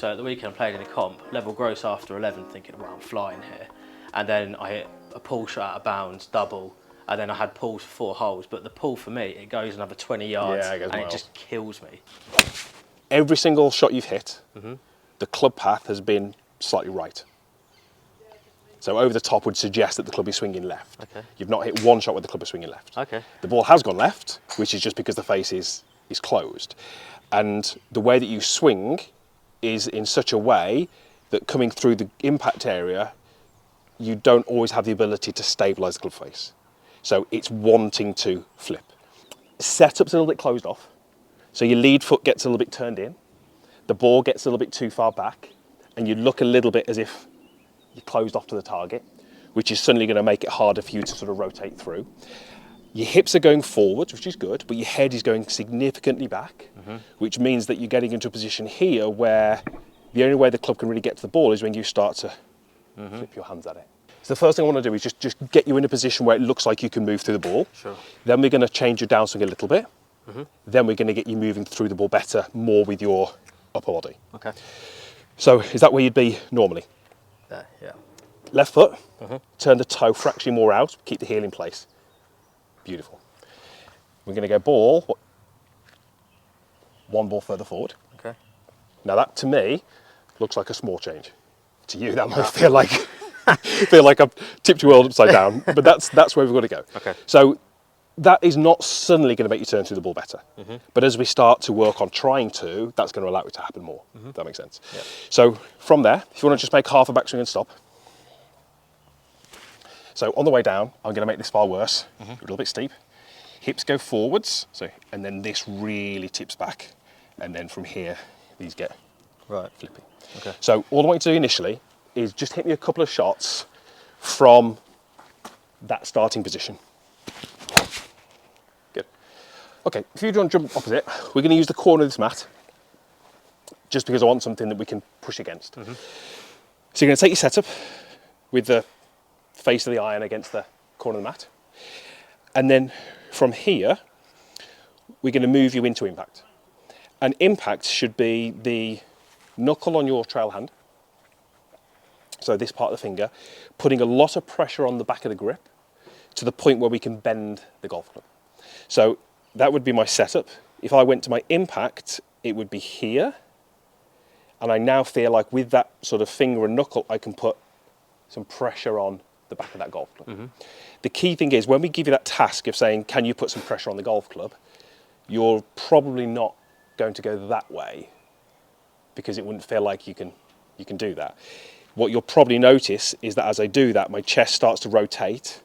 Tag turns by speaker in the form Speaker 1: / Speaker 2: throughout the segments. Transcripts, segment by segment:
Speaker 1: So at the weekend I played in a comp, level gross after 11, thinking, well, I'm flying here. And then I hit a pull shot out of bounds, double, and then I had pulls for 4 holes. But the pull for me, it goes another 20 yards, and it just kills me.
Speaker 2: Every single shot you've hit, the club path has been slightly right. So over the top would suggest that the club is swinging left.
Speaker 1: Okay.
Speaker 2: You've not hit one shot where the club is swinging left.
Speaker 1: Okay.
Speaker 2: The ball has gone left, which is just because the face is closed. And the way that you swing is in such a way that coming through the impact area, you don't always have the ability to stabilise the club face. So it's wanting to flip. Setup's a little bit closed off. So your lead foot gets a little bit turned in, the ball gets a little bit too far back, and you look a little bit as if you're closed off to the target, which is suddenly going to make it harder for you to sort of rotate through. Your hips are going forward, which is good, but your head is going significantly back, which means that you're getting into a position here where the only way the club can really get to the ball is when you start to flip your hands at it. So the first thing I want to do is just get you in a position where it looks like you can move through the ball.
Speaker 1: Sure.
Speaker 2: Then we're going to change your downswing a little bit. Then we're going to get you moving through the ball better, more with your upper body.
Speaker 1: Okay.
Speaker 2: So is that where you'd be normally?
Speaker 1: There, yeah.
Speaker 2: Left foot, turn the toe fractionally more out, keep the heel in place. Beautiful. We're going to go ball, 1 ball further forward.
Speaker 1: Okay.
Speaker 2: Now that to me looks like a small change. To you that might feel like I've tipped your world upside down, but that's where we've got to go.
Speaker 1: Okay.
Speaker 2: So that is not suddenly going to make you turn through the ball better. But as we start to work on trying to, that's going to allow it to happen more. If that makes sense.
Speaker 1: Yep.
Speaker 2: So from there, if you want to just make half a backswing and stop. So on the way down, I'm going to make this far worse, a little bit steep. Hips go forwards, and then this really tips back. And then from here, these get flippy.
Speaker 1: Okay.
Speaker 2: So all I want you to do initially is just hit me a couple of shots from that starting position. Good. Okay, if you want to jump opposite, we're going to use the corner of this mat, just because I want something that we can push against. So you're going to take your setup with the face of the iron against the corner of the mat. And then from here, we're going to move you into impact. And impact should be the knuckle on your trail hand, so this part of the finger, putting a lot of pressure on the back of the grip to the point where we can bend the golf club. So that would be my setup. If I went to my impact, it would be here. And I now feel like with that sort of finger and knuckle, I can put some pressure on the back of that golf club. The key thing is when we give you that task of saying, can you put some pressure on the golf club? You're probably not going to go that way because it wouldn't feel like you can do that. What you'll probably notice is that as I do that, my chest starts to rotate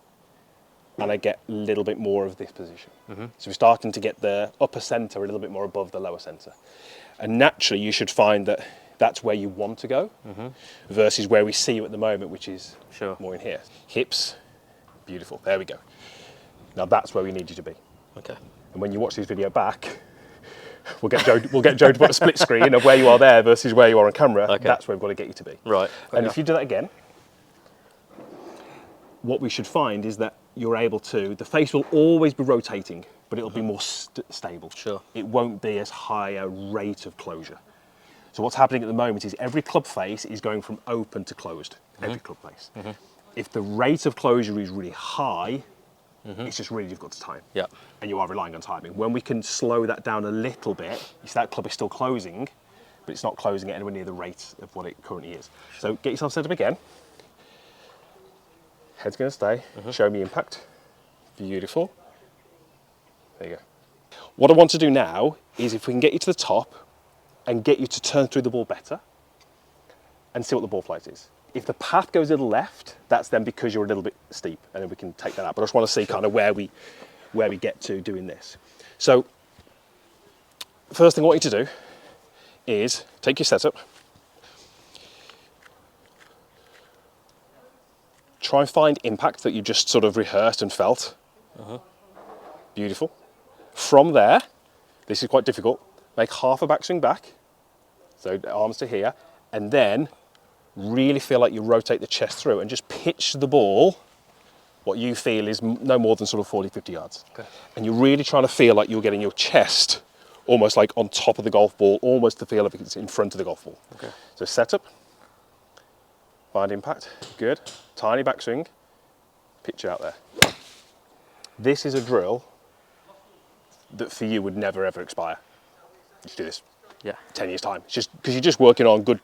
Speaker 2: and I get a little bit more of this position. So we're starting to get the upper centre a little bit more above the lower centre. And naturally you should find that that's where you want to go versus where we see you at the moment, which is more in here. Hips, beautiful, there we go. Now that's where we need you to be.
Speaker 1: Okay.
Speaker 2: And when you watch this video back, we'll get Joe to put a split screen of where you are there versus where you are on camera. Okay. That's where we've got to get you to be.
Speaker 1: Right.
Speaker 2: And if you do that again, what we should find is that you're able to, the face will always be rotating, but it'll be more stable.
Speaker 1: Sure.
Speaker 2: It won't be as high a rate of closure. So what's happening at the moment is every club face is going from open to closed, every club face. If the rate of closure is really high, it's just really difficult to time.
Speaker 1: Yeah.
Speaker 2: And you are relying on timing. When we can slow that down a little bit, you see that club is still closing, but it's not closing at anywhere near the rate of what it currently is. So get yourself set up again. Head's going to stay. Show me impact. Beautiful. There you go. What I want to do now is if we can get you to the top and get you to turn through the ball better and see what the ball flight is. If the path goes a little left, that's then because you're a little bit steep, and then we can take that out. But I just want to see kind of where we get to doing this. So first thing I want you to do is take your setup, try and find impact that you just sort of rehearsed and felt. Beautiful. From there, this is quite difficult, make half a backswing back, so arms to here, and then really feel like you rotate the chest through and just pitch the ball what you feel is no more than sort of 40, 50 yards. Okay. And you're really trying to feel like you're getting your chest almost like on top of the golf ball, almost to feel like it's in front of the golf ball.
Speaker 1: Okay.
Speaker 2: So setup, find impact, good. Tiny backswing, pitch out there. This is a drill that for you would never ever expire. Just do this 10 years time. It's just because you're just working on good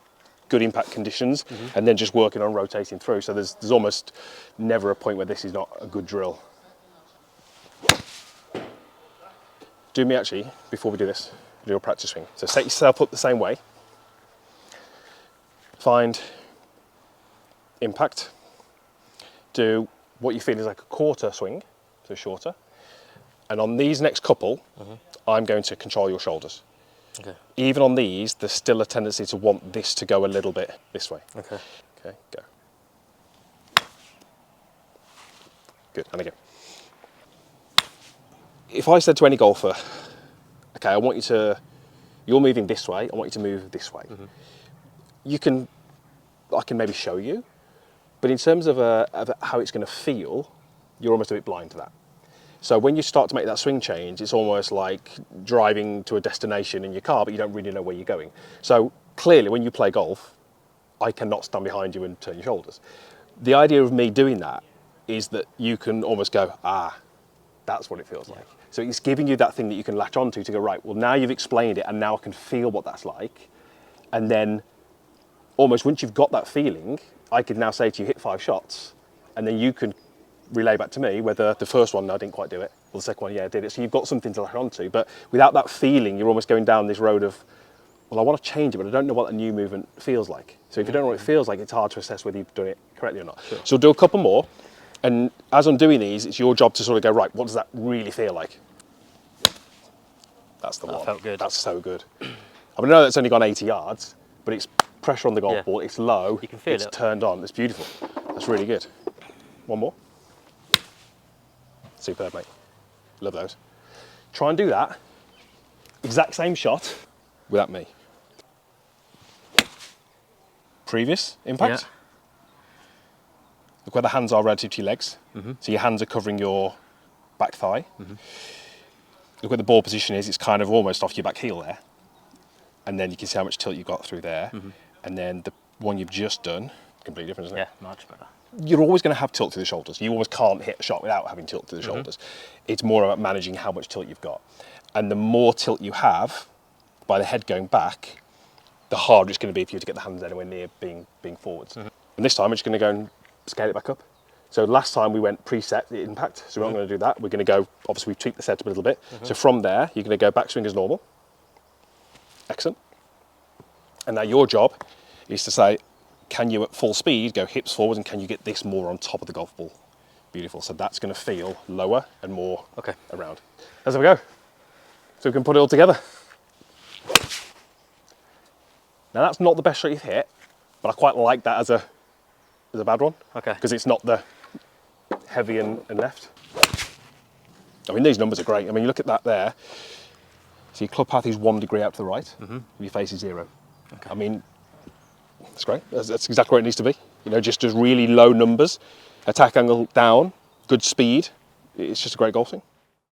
Speaker 2: impact conditions and then just working on rotating through. So there's almost never a point where this is not a good drill. Do me actually, before we do this, do a practice swing. So set yourself up the same way. Find impact. Do what you feel is like a quarter swing, so shorter. And on these next couple, I'm going to control your shoulders.
Speaker 1: Okay.
Speaker 2: Even on these, there's still a tendency to want this to go a little bit this way.
Speaker 1: Okay.
Speaker 2: Okay, go. Good, and again. If I said to any golfer, okay, you're moving this way, I want you to move this way. I can maybe show you, but in terms of how it's going to feel, you're almost a bit blind to that. So when you start to make that swing change, it's almost like driving to a destination in your car, but you don't really know where you're going. So clearly, when you play golf, I cannot stand behind you and turn your shoulders. The idea of me doing that is that you can almost go, that's what it feels like. So it's giving you that thing that you can latch onto to go, right, well, now you've explained it and now I can feel what that's like. And then almost once you've got that feeling, I could now say to you, hit 5 shots, and then you can relay back to me whether the first one, no, I didn't quite do it, or the second one, yeah, I did it. So you've got something to latch onto. But without that feeling, you're almost going down this road of, well, I want to change it, but I don't know what a new movement feels like. So if you don't know what it feels like, it's hard to assess whether you've done it correctly or not. Sure. So we'll do a couple more. And as I'm doing these, it's your job to sort of go, right, what does that really feel like? That's the one.
Speaker 1: That felt good.
Speaker 2: That's so good. I know that's only gone 80 yards, but it's pressure on the golf ball, it's low,
Speaker 1: you can feel
Speaker 2: it's
Speaker 1: it.
Speaker 2: Turned on, it's beautiful. That's really good. One more. Superb, mate. Love those. Try and do that, exact same shot, without me. Previous impact.
Speaker 1: Yeah.
Speaker 2: Look where the hands are relative to your legs. So your hands are covering your back thigh. Look where the ball position is, it's kind of almost off your back heel there. And then you can see how much tilt you've got through there. And then the one you've just done, completely different, isn't it?
Speaker 1: Yeah, much better.
Speaker 2: You're always going to have tilt to the shoulders. You almost can't hit a shot without having tilt to the shoulders. It's more about managing how much tilt you've got. And the more tilt you have, by the head going back, the harder it's going to be for you to get the hands anywhere near being forwards. And this time I'm just going to go and scale it back up. So last time we went preset the impact, so we're not going to do that. We're going to go, obviously we've tweaked the setup a little bit. So from there, you're going to go backswing as normal. Excellent. And now your job is to say, can you at full speed go hips forwards and can you get this more on top of the golf ball? Beautiful. So that's going to feel lower and more around. As we go. So we can put it all together. Now that's not the best shot you've hit, but I quite like that as a bad one.
Speaker 1: Okay.
Speaker 2: Because it's not the heavy and left. I mean, these numbers are great. I mean, you look at that there. So your club path is 1 degree out to the right, and your face is 0. Okay. I mean, that's great. That's exactly where it needs to be. You know, just really low numbers, attack angle down, good speed. It's just a great golf swing.